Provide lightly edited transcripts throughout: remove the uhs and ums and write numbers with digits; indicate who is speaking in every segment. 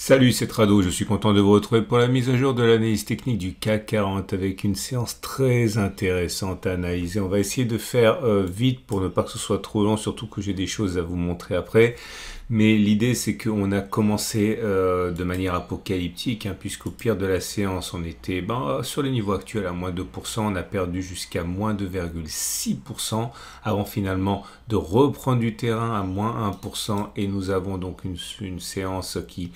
Speaker 1: Salut, c'est Trado, je suis content de vous retrouver pour la mise à jour de l'analyse technique du CAC 40 avec une séance très intéressante à analyser. On va essayer de faire vite pour ne pas que ce soit trop long, surtout que j'ai des choses à vous montrer après. Mais l'idée, c'est qu'on a commencé de manière apocalyptique, puisqu'au pire de la séance, on était sur les niveaux actuels à moins 2%, on a perdu jusqu'à moins 2,6% avant finalement de reprendre du terrain à moins 1%, et nous avons donc une séance qui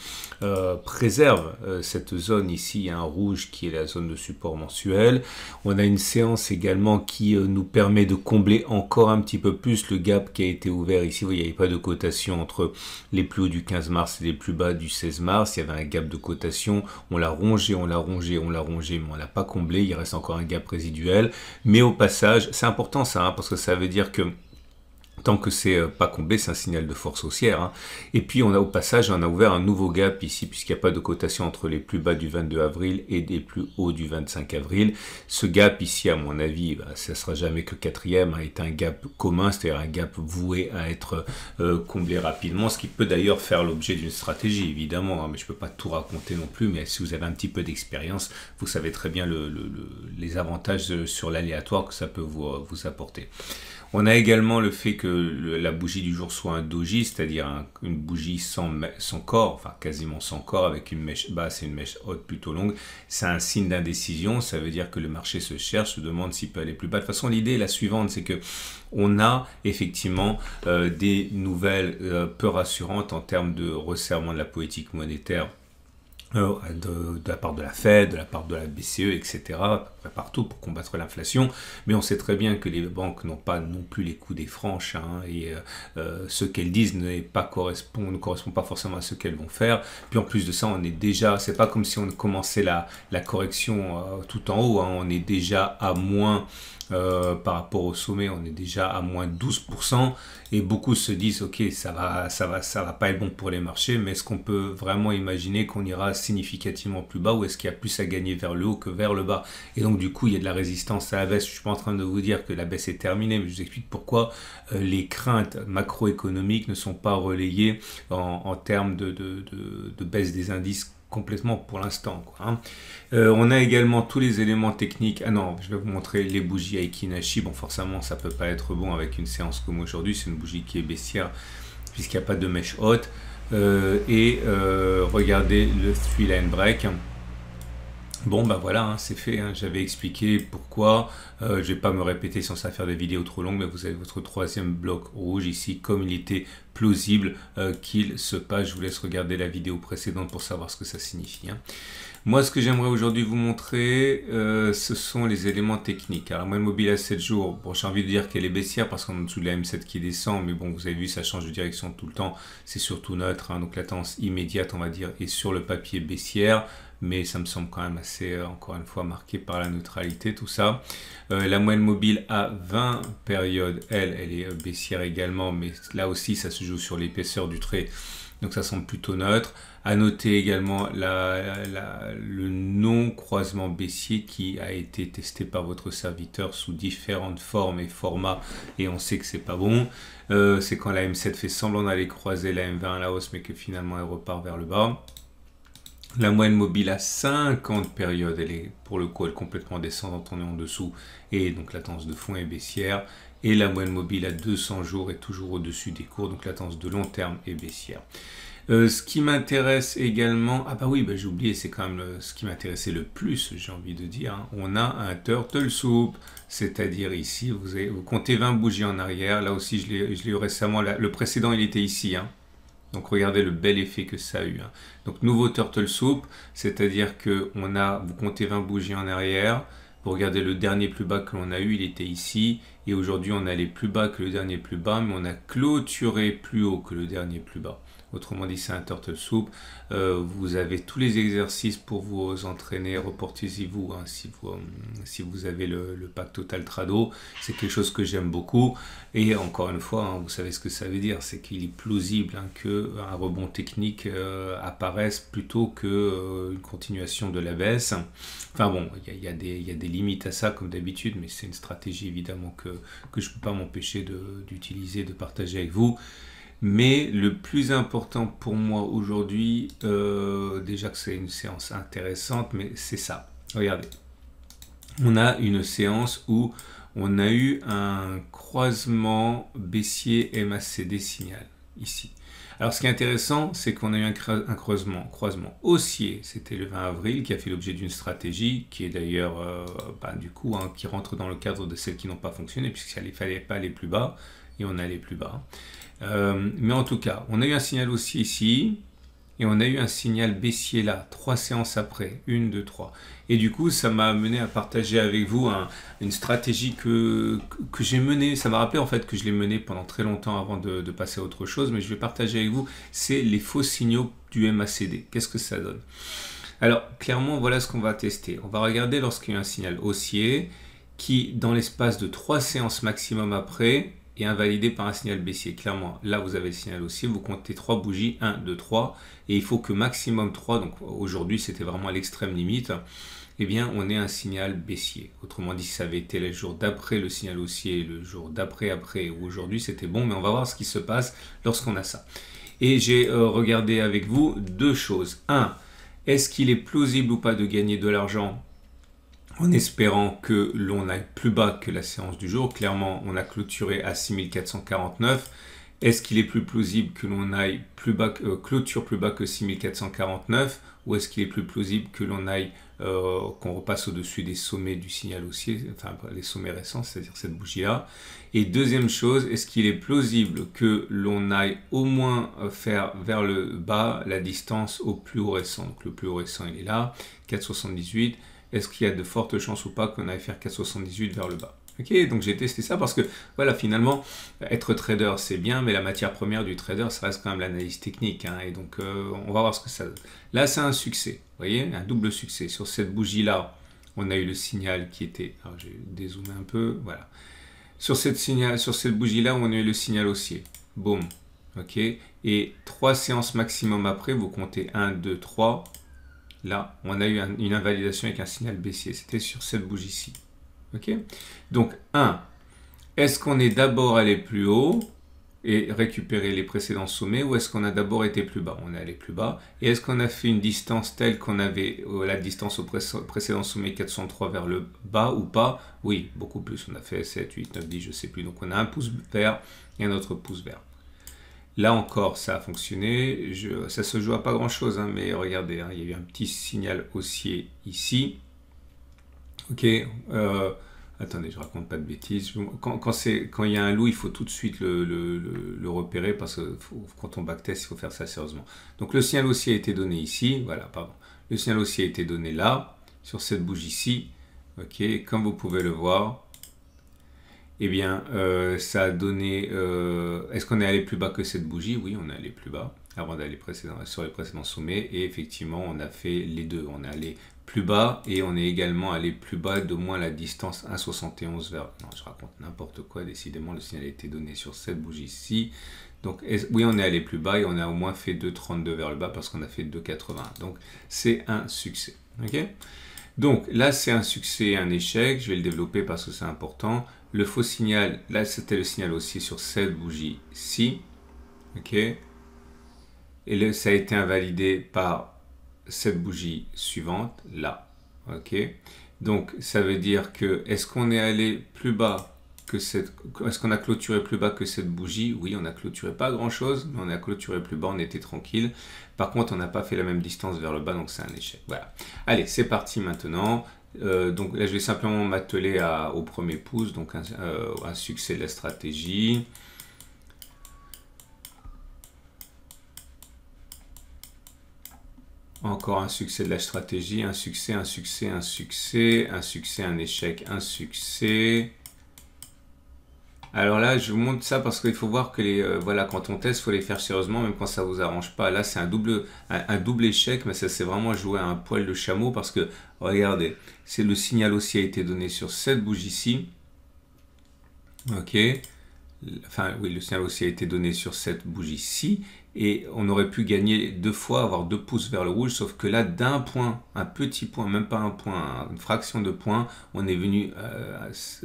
Speaker 1: préserve cette zone ici. Il y a un rouge qui est la zone de support mensuel. On a une séance également qui nous permet de combler encore un petit peu plus le gap qui a été ouvert ici. Vous voyez, il n'y avait pas de cotation entre les plus hauts du 15 mars et les plus bas du 16 mars. Il y avait un gap de cotation. On l'a rongé, on l'a rongé, on l'a rongé, mais on l'a pas comblé. Il reste encore un gap résiduel. Mais au passage, c'est important ça, parce que ça veut dire que tant que c'est pas comblé, c'est un signal de force haussière. Et puis au passage, on a ouvert un nouveau gap ici, puisqu'il n'y a pas de cotation entre les plus bas du 22 avril et les plus hauts du 25 avril. Ce gap ici, à mon avis, ça ne sera jamais que quatrième, est un gap commun, c'est-à-dire un gap voué à être comblé rapidement, ce qui peut d'ailleurs faire l'objet d'une stratégie, évidemment, mais je ne peux pas tout raconter non plus, mais si vous avez un petit peu d'expérience, vous savez très bien les avantages sur l'aléatoire que ça peut vous apporter. On a également le fait que la bougie du jour soit un doji, c'est-à-dire une bougie sans corps, enfin quasiment sans corps, avec une mèche basse et une mèche haute plutôt longue. C'est un signe d'indécision, ça veut dire que le marché se cherche, se demande s'il peut aller plus bas. De toute façon, l'idée est la suivante, c'est que on a effectivement des nouvelles peu rassurantes en termes de resserrement de la politique monétaire de la part de la Fed, de la part de la BCE, etc., partout pour combattre l'inflation. Mais on sait très bien que les banques n'ont pas non plus les coups des franches, et ce qu'elles disent ne correspond pas forcément à ce qu'elles vont faire. Puis en plus de ça, on est déjà, c'est pas comme si on commençait la correction tout en haut, on est déjà à moins. Par rapport au sommet, on est déjà à moins 12%, et beaucoup se disent ok, ça va pas être bon pour les marchés, mais est-ce qu'on peut vraiment imaginer qu'on ira significativement plus bas, ou est-ce qu'il y a plus à gagner vers le haut que vers le bas? Et donc du coup il y a de la résistance à la baisse. Je suis pas en train de vous dire que la baisse est terminée, mais je vous explique pourquoi les craintes macroéconomiques ne sont pas relayées en termes de baisse des indices complètement pour l'instant. On a également tous les éléments techniques. Ah non, je vais vous montrer les bougies Aiki Nashi. Bon, forcément, ça peut pas être bon avec une séance comme aujourd'hui. C'est une bougie qui est baissière puisqu'il n'y a pas de mèche haute. Regardez le 3-line break. Bon, voilà, c'est fait. J'avais expliqué pourquoi. Je ne vais pas me répéter sans ça faire des vidéos trop longues, mais vous avez votre troisième bloc rouge ici, comme il était plausible qu'il se passe. Je vous laisse regarder la vidéo précédente pour savoir ce que ça signifie. Moi, ce que j'aimerais aujourd'hui vous montrer, ce sont les éléments techniques. Alors, moi, mobile à 7 jours, bon, j'ai envie de dire qu'elle est baissière parce qu'on est en dessous de la M7 qui descend, mais bon, vous avez vu, ça change de direction tout le temps. C'est surtout neutre, donc la tendance immédiate, on va dire, est sur le papier baissière, mais ça me semble quand même assez, encore une fois, marqué par la neutralité, tout ça. La moyenne mobile à 20 périodes, elle est baissière également, mais là aussi, ça se joue sur l'épaisseur du trait, donc ça semble plutôt neutre. À noter également le non-croisement baissier qui a été testé par votre serviteur sous différentes formes et formats, et on sait que c'est pas bon. C'est quand la M7 fait semblant d'aller croiser la M20 à la hausse, mais que finalement elle repart vers le bas. La moyenne mobile à 50 périodes, elle est pour le coup complètement descendante, on est en dessous, et donc la tendance de fond est baissière. Et la moyenne mobile à 200 jours est toujours au-dessus des cours, donc la tendance de long terme est baissière. Ce qui m'intéresse également, j'ai oublié, c'est quand même ce qui m'intéressait le plus, j'ai envie de dire, on a un turtle soup, c'est-à-dire ici, vous comptez 20 bougies en arrière, là aussi je l'ai eu récemment, le précédent il était ici, donc regardez le bel effet que ça a eu. Donc nouveau turtle soup, c'est-à-dire que vous comptez 20 bougies en arrière, vous regardez le dernier plus bas que l'on a eu, il était ici, et aujourd'hui on a les plus bas que le dernier plus bas, mais on a clôturé plus haut que le dernier plus bas. Autrement dit, c'est un turtle soup. Vous avez tous les exercices pour vous entraîner. Reportez-y-vous si vous avez le pack Total Trado. C'est quelque chose que j'aime beaucoup. Et encore une fois, vous savez ce que ça veut dire. C'est qu'il est plausible qu'un rebond technique apparaisse plutôt qu'une continuation de la baisse. Enfin bon, il y a des limites à ça comme d'habitude, mais c'est une stratégie évidemment que je ne peux pas m'empêcher d'utiliser, de partager avec vous. Mais le plus important pour moi aujourd'hui, déjà que c'est une séance intéressante, mais c'est ça. Regardez, on a une séance où on a eu un croisement baissier MACD signal ici. Alors ce qui est intéressant, c'est qu'on a eu un croisement haussier, c'était le 20 avril, qui a fait l'objet d'une stratégie qui est d'ailleurs du coup qui rentre dans le cadre de celles qui n'ont pas fonctionné, puisqu'il ne fallait pas aller plus bas, et on allait plus bas. Mais en tout cas, on a eu un signal haussier ici, et on a eu un signal baissier là, 3 séances après, 1, 2, 3. Et du coup, ça m'a amené à partager avec vous une stratégie que j'ai menée. Ça m'a rappelé en fait que je l'ai menée pendant très longtemps avant de passer à autre chose, mais je vais partager avec vous, c'est les faux signaux du MACD. Qu'est-ce que ça donne? Alors, clairement, voilà ce qu'on va tester. On va regarder lorsqu'il y a un signal haussier qui, dans l'espace de 3 séances maximum après, est invalidé par un signal baissier. Clairement, là vous avez le signal haussier, vous comptez 3 bougies, 1, 2, 3, et il faut que maximum 3, donc aujourd'hui c'était vraiment à l'extrême limite, eh bien on ait un signal baissier. Autrement dit, si ça avait été le jour d'après le signal haussier, le jour d'après, ou aujourd'hui c'était bon, mais on va voir ce qui se passe lorsqu'on a ça. Et j'ai regardé avec vous deux choses. Un, est-ce qu'il est plausible ou pas de gagner de l'argent en espérant que l'on aille plus bas que la séance du jour? Clairement, on a clôturé à 6449. Est-ce qu'il est plus plausible que l'on aille clôture plus bas que 6449, ou est-ce qu'il est plus plausible que l'on aille qu'on repasse au-dessus des sommets du signal haussier, enfin les sommets récents, c'est-à-dire cette bougie-là? Et deuxième chose, est-ce qu'il est plausible que l'on aille au moins faire vers le bas la distance au plus haut récent? Donc le plus haut récent, il est là, 4,78. Est-ce qu'il y a de fortes chances ou pas qu'on aille faire 4,78 vers le bas? Ok, donc j'ai testé ça parce que, voilà, finalement, être trader, c'est bien, mais la matière première du trader, ça reste quand même l'analyse technique. Et donc, on va voir ce que ça donne. Là, c'est un succès, vous voyez, un double succès. Sur cette bougie-là, on a eu le signal qui était... Alors, j'ai dézoomé un peu, voilà. Sur cette bougie-là, on a eu le signal haussier. Boum, ok. Et 3 séances maximum après, vous comptez 1, 2, 3... Là, on a eu une invalidation avec un signal baissier. C'était sur cette bougie-ci. Ok. Donc, 1. Est-ce qu'on est d'abord allé plus haut et récupérer les précédents sommets, ou est-ce qu'on a d'abord été plus bas? On est allé plus bas. Et est-ce qu'on a fait une distance telle qu'on avait la distance au précédent sommet 403 vers le bas ou pas? Oui, beaucoup plus. On a fait 7, 8, 9, 10, je ne sais plus. Donc, on a un pouce vert et un autre pouce vert. Là encore, ça a fonctionné. Ça se joue à pas grand-chose, mais regardez, il y a eu un petit signal haussier ici. Ok, attendez, je raconte pas de bêtises. Quand il y a un loup, il faut tout de suite le repérer, parce que quand on backtest, il faut faire ça sérieusement. Donc le signal haussier a été donné ici, voilà, pardon. Le signal haussier a été donné là, sur cette bougie-ci. Ok, comme vous pouvez le voir. Eh bien, ça a donné... Est-ce qu'on est allé plus bas que cette bougie? Oui, on est allé plus bas avant d'aller sur les précédents sommets. Et effectivement, on a fait les deux. On est allé plus bas et on est également allé plus bas d'au moins la distance 1,71 vers... Non, je raconte n'importe quoi. Décidément, le signal a été donné sur cette bougie-ci. Donc, oui, on est allé plus bas et on a au moins fait 2,32 vers le bas parce qu'on a fait 2,80. Donc, c'est un succès. Ok? Donc, là, c'est un succès et un échec. Je vais le développer parce que c'est important. Le faux signal, là c'était le signal aussi sur cette bougie-ci, ok, et ça a été invalidé par cette bougie suivante, là, ok. Donc ça veut dire que, est-ce qu'on est allé plus bas que est-ce qu'on a clôturé plus bas que cette bougie? Oui, on n'a clôturé pas grand-chose, mais on a clôturé plus bas, on était tranquille. Par contre, on n'a pas fait la même distance vers le bas, donc c'est un échec. Voilà. Allez, c'est parti maintenant. Donc là, je vais simplement m'atteler au premier pouce, donc un succès de la stratégie. Encore un succès de la stratégie, un succès, un succès, un succès, un succès, un échec, un succès. Alors là, je vous montre ça parce qu'il faut voir que voilà, quand on teste, il faut les faire sérieusement, même quand ça ne vous arrange pas. Là, c'est un double échec, mais ça c'est vraiment joué à un poil de chameau parce que, regardez, c'est le signal haussier a été donné sur cette bougie-ci. Ok. Enfin, oui, le signal haussier a été donné sur cette bougie-ci. et on aurait pu gagner 2 fois, avoir 2 pouces vers le rouge, sauf que là, d'un point, un petit point, même pas un point, une fraction de point, on est venu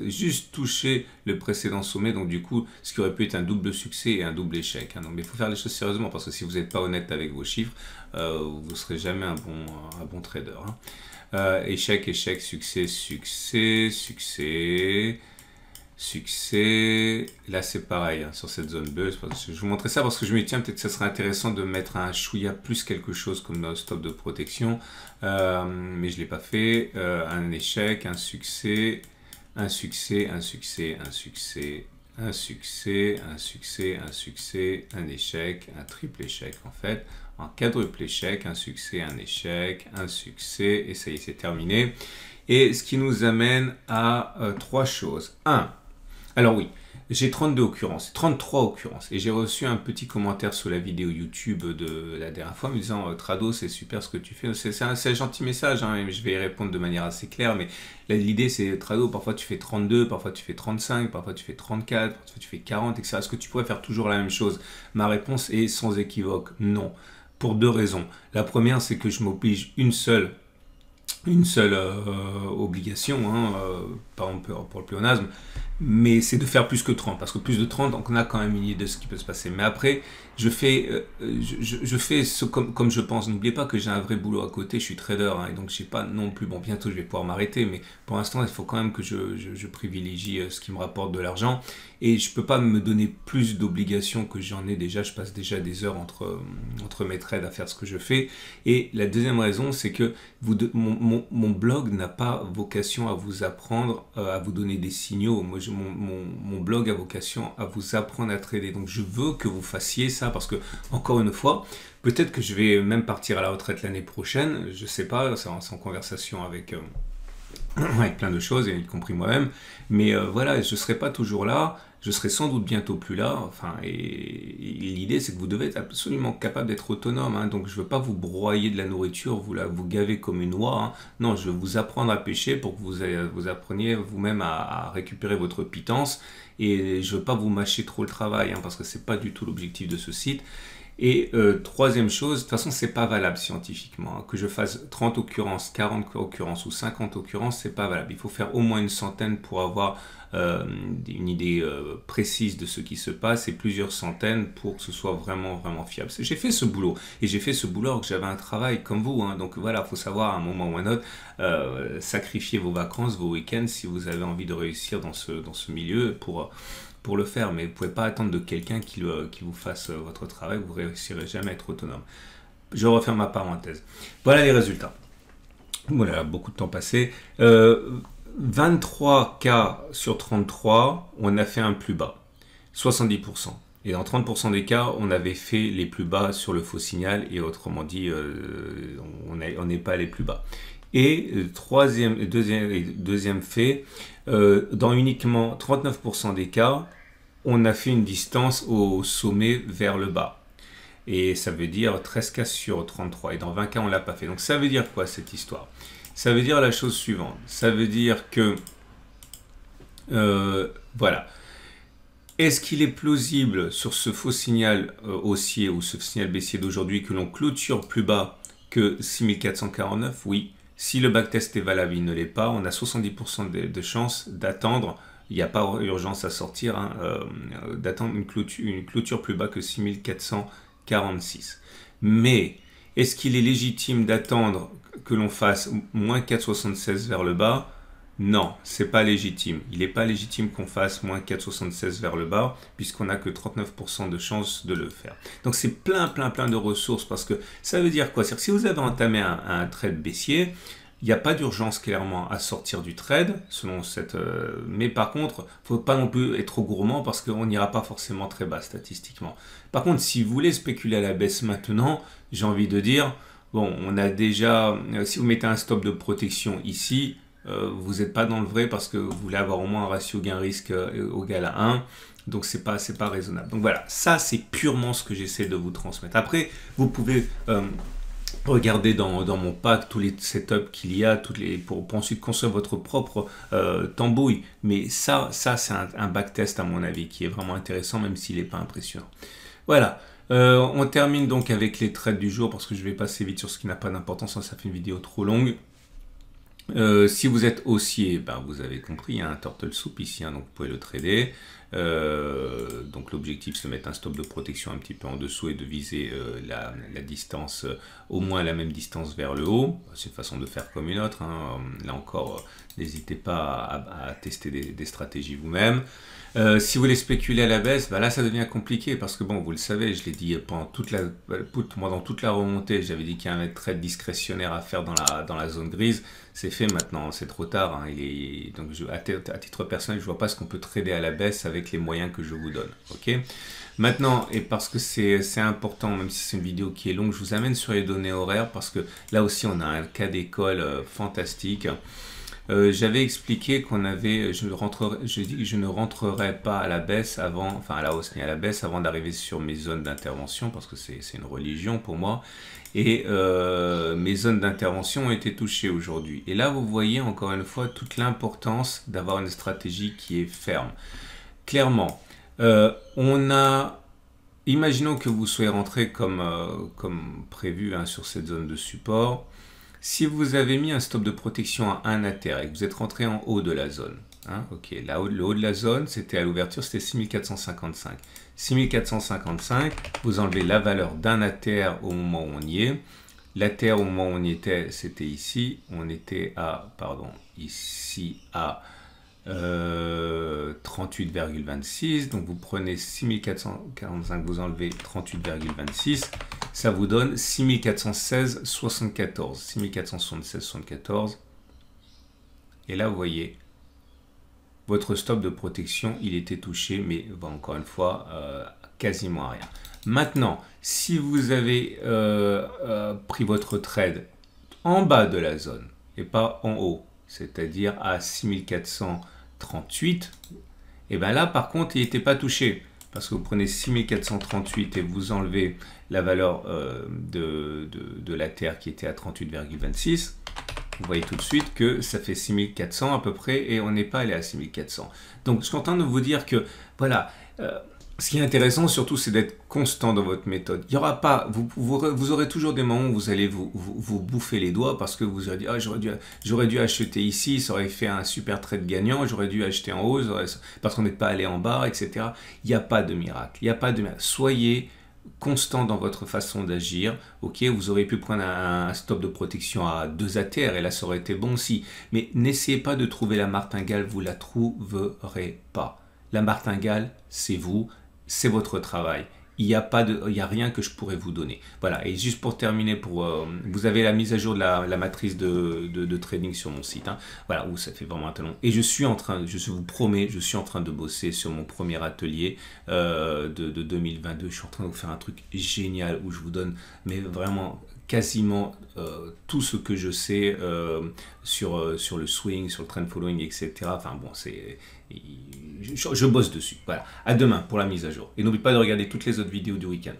Speaker 1: juste toucher le précédent sommet, donc du coup, ce qui aurait pu être un double succès et un double échec. Hein. Donc, mais il faut faire les choses sérieusement, parce que si vous n'êtes pas honnête avec vos chiffres, vous ne serez jamais un bon trader. Hein. Échec, échec, succès, succès, succès... Succès, là c'est pareil hein, sur cette zone bleue. Je vous montrais ça parce que je me dis tiens peut-être que ça serait intéressant de mettre un chouïa plus quelque chose comme dans le stop de protection, mais je ne l'ai pas fait. Un échec, un succès, un succès, un succès, un succès, un succès, un succès, un succès, un échec, un triple échec en fait, un quadruple échec, un succès, un échec, un succès, et ça y est c'est terminé. Et ce qui nous amène à 3 choses. 1. Alors oui, j'ai 32 occurrences, 33 occurrences, et j'ai reçu un petit commentaire sur la vidéo YouTube de la dernière fois me disant Trado, c'est super ce que tu fais. C'est un gentil message, hein, et je vais y répondre de manière assez claire, mais l'idée c'est Trado, parfois tu fais 32, parfois tu fais 35, parfois tu fais 34, parfois tu fais 40, etc. Est-ce que tu pourrais faire toujours la même chose? Ma réponse est sans équivoque, non. Pour 2 raisons. La première, c'est que je m'oblige une seule obligation, hein, par exemple pour le pléonasme, mais c'est de faire plus que 30, parce que plus de 30, donc on a quand même une idée de ce qui peut se passer. Mais après, je fais ce comme je pense. N'oubliez pas que j'ai un vrai boulot à côté, je suis trader, hein, et donc je sais pas non plus, bon bientôt je vais pouvoir m'arrêter, mais pour l'instant il faut quand même que je privilégie ce qui me rapporte de l'argent, et je peux pas me donner plus d'obligations que j'en ai déjà. Je passe déjà des heures entre mes trades à faire ce que je fais. Et la deuxième raison, c'est que mon blog n'a pas vocation à vous apprendre, à vous donner des signaux. Moi, mon blog a vocation à vous apprendre à trader. Donc, je veux que vous fassiez ça parce que, encore une fois, peut-être que je vais même partir à la retraite l'année prochaine. Je sais pas, c'est en conversation avec plein de choses, y compris moi-même. Mais voilà, je ne serai pas toujours là. Je serai sans doute bientôt plus là. Enfin, et l'idée, c'est que vous devez être absolument capable d'être autonome. Hein. Donc, je ne veux pas vous broyer de la nourriture, vous gaver comme une oie. Hein. Non, je veux vous apprendre à pêcher pour que vous appreniez vous-même à récupérer votre pitance. Et je ne veux pas vous mâcher trop le travail, hein, parce que ce n'est pas du tout l'objectif de ce site. Et troisième chose, de toute façon, c'est pas valable scientifiquement. Hein. Que je fasse 30 occurrences, 40 occurrences ou 50 occurrences, c'est pas valable. Il faut faire au moins une centaine pour avoir une idée précise de ce qui se passe, et plusieurs centaines pour que ce soit vraiment, vraiment fiable. J'ai fait ce boulot, et j'ai fait ce boulot alors que j'avais un travail comme vous. Hein. Donc voilà, il faut savoir à un moment ou à un autre sacrifier vos vacances, vos week-ends, si vous avez envie de réussir dans ce milieu pour le faire, mais vous ne pouvez pas attendre de quelqu'un qui vous fasse votre travail, vous ne réussirez jamais à être autonome. Je referme ma parenthèse. Voilà les résultats. Voilà, beaucoup de temps passé. 23 cas sur 33, on a fait un plus bas, 70%. Et dans 30% des cas, on avait fait les plus bas sur le faux signal, et autrement dit, on n'est pas allé plus bas. Et deuxième fait, dans uniquement 39% des cas, on a fait une distance au sommet vers le bas. Et ça veut dire 13 cas sur 33. Et dans 20 cas, on ne l'a pas fait. Donc ça veut dire quoi cette histoire? Ça veut dire la chose suivante. Ça veut dire que, voilà. Est-ce qu'il est plausible sur ce faux signal haussier ou ce signal baissier d'aujourd'hui que l'on clôture plus bas que 6449? Oui. Si le backtest est valable, il ne l'est pas. On a 70% de chances d'attendre, il n'y a pas urgence à sortir, hein, d'attendre une clôture plus bas que 6446. Mais est-ce qu'il est légitime d'attendre que l'on fasse moins 4,76 vers le bas? Non, c'est pas légitime. Il n'est pas légitime qu'on fasse moins 4,76 vers le bas, puisqu'on n'a que 39% de chances de le faire. Donc c'est plein de ressources, parce que ça veut dire quoi? C'est-à-dire que si vous avez entamé un trade baissier, il n'y a pas d'urgence clairement à sortir du trade, selon cette. Mais par contre, il ne faut pas non plus être trop gourmand, parce qu'on n'ira pas forcément très bas statistiquement. Par contre, si vous voulez spéculer à la baisse maintenant, j'ai envie de dire, bon, on a déjà. Si vous mettez un stop de protection ici, vous n'êtes pas dans le vrai, parce que vous voulez avoir au moins un ratio gain-risque égal à 1. Donc c'est pas raisonnable. Donc voilà, ça c'est purement ce que j'essaie de vous transmettre. Après, vous pouvez regardez dans mon pack tous les setups qu'il y a, pour ensuite construire votre propre tambouille. Mais ça c'est un backtest à mon avis qui est vraiment intéressant, même s'il n'est pas impressionnant. Voilà, On termine donc avec les trades du jour parce que je vais passer vite sur ce qui n'a pas d'importance, ça fait une vidéo trop longue. Si vous êtes haussier, ben vous avez compris, il y a un turtle soup ici, donc vous pouvez le trader. Donc l'objectif c'est de mettre un stop de protection un petit peu en dessous et de viser la distance, au moins la même distance vers le haut. C'est une façon de faire comme une autre, hein. Là encore, n'hésitez pas à tester des stratégies vous-même. Si vous voulez spéculer à la baisse, bah là ça devient compliqué parce que bon, vous le savez, je l'ai dit pendant toute la remontée, j'avais dit qu'il y a un trade discrétionnaire à faire dans la zone grise. C'est fait maintenant, c'est trop tard, hein. Donc à titre personnel, je vois pas ce qu'on peut trader à la baisse avec les moyens que je vous donne. Ok. Maintenant, et parce que c'est important, même si c'est une vidéo qui est longue, je vous amène sur les données horaires parce que là aussi on a un cas d'école fantastique. J'avais expliqué qu'on avait, je dis que je ne rentrerai pas à la baisse avant, enfin à la hausse ni à la baisse avant d'arriver sur mes zones d'intervention parce que c'est une religion pour moi. Et mes zones d'intervention ont été touchées aujourd'hui. Et là, vous voyez encore une fois toute l'importance d'avoir une stratégie qui est ferme. Clairement, imaginons que vous soyez rentré comme prévu, hein, sur cette zone de support. Si vous avez mis un stop de protection à 1 à terre et que vous êtes rentré en haut de la zone, hein, ok, le haut de la zone, c'était à l'ouverture, c'était 6455. 6455, vous enlevez la valeur d'un à terre au moment où on y est. La terre au moment où on y était, c'était ici. On était à, pardon, ici à 38,26. Donc vous prenez 6445, vous enlevez 38,26. Ça vous donne 6416,74. 6476,74. Et là, vous voyez, votre stop de protection, il était touché, mais bon, encore une fois, quasiment à rien. Maintenant, si vous avez pris votre trade en bas de la zone et pas en haut, c'est-à-dire à 6438, et bien là, par contre, il n'était pas touché. Parce que vous prenez 6438 et vous enlevez la valeur de la terre qui était à 38,26. Vous voyez tout de suite que ça fait 6400 à peu près et on n'est pas allé à 6400. Donc, je suis content de vous dire que, voilà, ce qui est intéressant surtout, c'est d'être constant dans votre méthode. Il y aura pas, vous aurez toujours des moments où vous allez vous bouffer les doigts parce que vous aurez dit, ah, j'aurais dû acheter ici, ça aurait fait un super trade gagnant, j'aurais dû acheter en haut, parce qu'on n'est pas allé en bas, etc. Il n'y a pas de miracle. Il n'y a pas de miracle. Soyez constant dans votre façon d'agir. Ok, vous aurez pu prendre un stop de protection à 2 à terre et là ça aurait été bon aussi. Mais n'essayez pas de trouver la martingale, vous la trouverez pas. La martingale, c'est vous. C'est votre travail. Il n'y a rien que je pourrais vous donner. Voilà, et juste pour terminer, vous avez la mise à jour de la matrice de trading sur mon site. Hein. Voilà, où ça fait vraiment un talon. Et je vous promets, je suis en train de bosser sur mon premier atelier de 2022. Je suis en train de vous faire un truc génial où je vous donne, mais vraiment quasiment tout ce que je sais sur le swing, sur le trend following, etc. Enfin bon, je bosse dessus. Voilà. À demain pour la mise à jour. Et n'oublie pas de regarder toutes les autres vidéos du week-end.